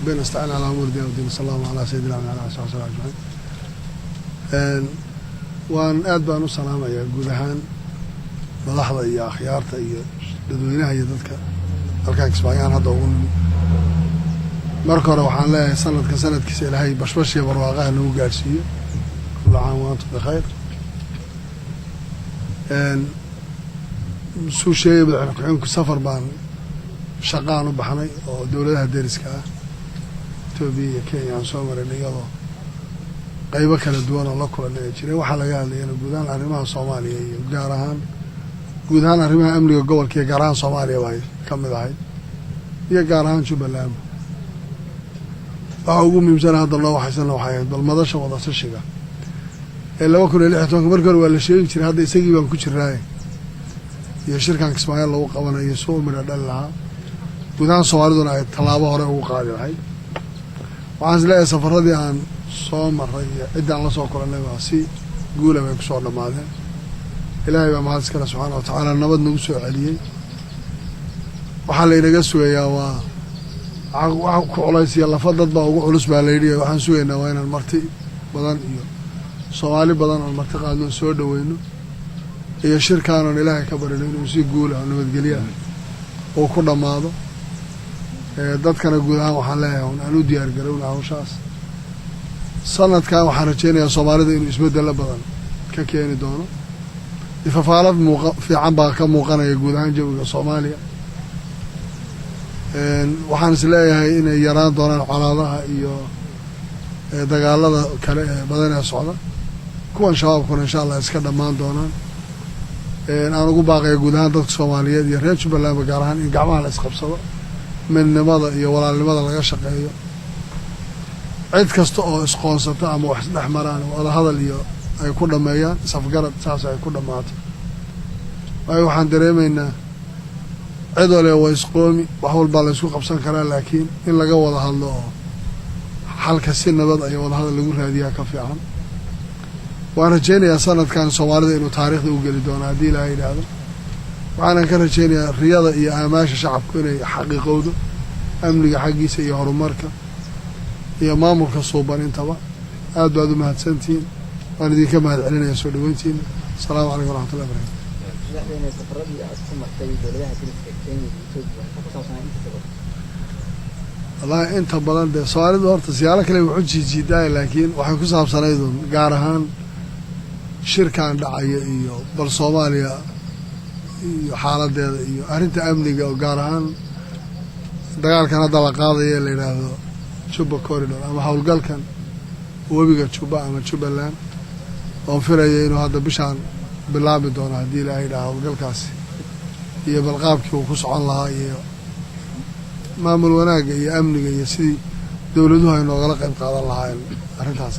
بين استعان على أمور الدين والدين صلى الله على سيدنا وعلى آله وصحبه أجمعين. وأن أدبان السلام يا جودهان ملاحظة يا خيارته يا dadweynaha iyo dadka halkaan Kismaayaan hadda ugu marka hore waxaan leeyahay sanadkiisa Ilaahay bashbash iyo barwaaqo nagu gaarsiiyo kullu caam wa antum bikhair soo sheegay madaxweynuhu safar baan shaqaan u baxnay oo dawladaha deriska ah Itoobiya iyo Kenya aan soo marinay iyadoo qaybo kala duwan oo la kulanay jiray waxa laga hadlayay guudaan arrimaha Soomaaliya iyo gaar ahaan guudaan arrimaha amniga gobolka iyo gaar ahaan Soomaaliya way kamid ahayd iyo gaar ahaan Jubbaland waxa ugu muhiimsan hadda loo waxay bal madasha wada sashiga ee 2016 markii hore waa la sheegay jiray hadda isagii baan ku jiray iyo shirkan Kismaayo lagu qabanayo soo mira dhal lahaa guudaan Soomaaliduna ay talaabo hore ugu qaadi lahayd waxaan isleeyahay safaradii aan soo maray cidaan la soo kulanay waa si guul ah ku soo dhamaadeen ilaahay baa mahad iskale subxaanahu wa tacaala nabad nagu soo celiyay waxaa la inaga sugayaa waa ku culaysaya lafa dad baa ugu culus baa la yidhi waxaan sugaynaa waa inaan marti badan iyo Soomaali badan oo marti qaadno soo dhaweyno iyo shirkaan oo ilaahay ka barino inuu si guul ah nabadgelyo oo ku dhamaado dadkana guud ahaan waxaan leeyahay aan u diyaar garowna hawshaas sanadkan waxaan rajeynayaa Soomaalida inuu isbedel badan ka keeni doono ifafaalad fiican baa ka muuqanaya guud ahaan jawiga Soomaaliya waxaan is leeyahay inay yaraan doonaan colaadaha iyo dagaalada kale ee badan ee socda kuwan shabaabkuna insha Allah iska dhamaan doonaan aan ugu baaqay guud ahaan dadka Soomaaliyeed iyo reer Jubbaland gaar ahaan in gacmaha la isqabsado midnimada iyo walaalnimada laga shaqeeyo cid kasta oo isqoonsata ama wax dhex maraan wada hadal iyo ay ku dhameeyaan safgarad saas ay ku dhamaato waxaan dareemaynaa cid waliba way isqoomi wax walba la isku qabsan karaa laakiin in laga wada hadlo oo xalka si nabad ay wada hadal lagu raadiyaa ka fiican waan rajeynayaa sanadkan Soomaalida inuu taariikhda u gali doono haddii Ilaahay yiraahdo waxaan ka rajeynayaa riyada iyo aamaasha shacabku inay xaqiiqowdo amniga xaqiisa iyo horumarka iyo maamulka suuban intaba aad baad u mahadsantiin waan idinka mahad celinaya soo dhaweyntiina assalaamu calaykum waraxmatullahi wabarakaatu والله أنت بدل ده سؤال ده أرت سيارة كله وحجي جدا لكن وحكي صعب سنيدون جارهان شركة عند عيو بالصوماليا حالة ده أنت أمني أو جارهان دجال كان هذا القاضي اللي هذا شوب كوريدور أما حول قال كان هو بيجي شوبا أما شوبا لان وفرع إنه هذا بيشان باللعب دون هدي لا إله حول قال كاسي هي بالغاب كي وخص الله هي maamul wanaaga iyo amniga iyo sidii dawladuhu ay nooga qayb qaadan lahaayeen arintaas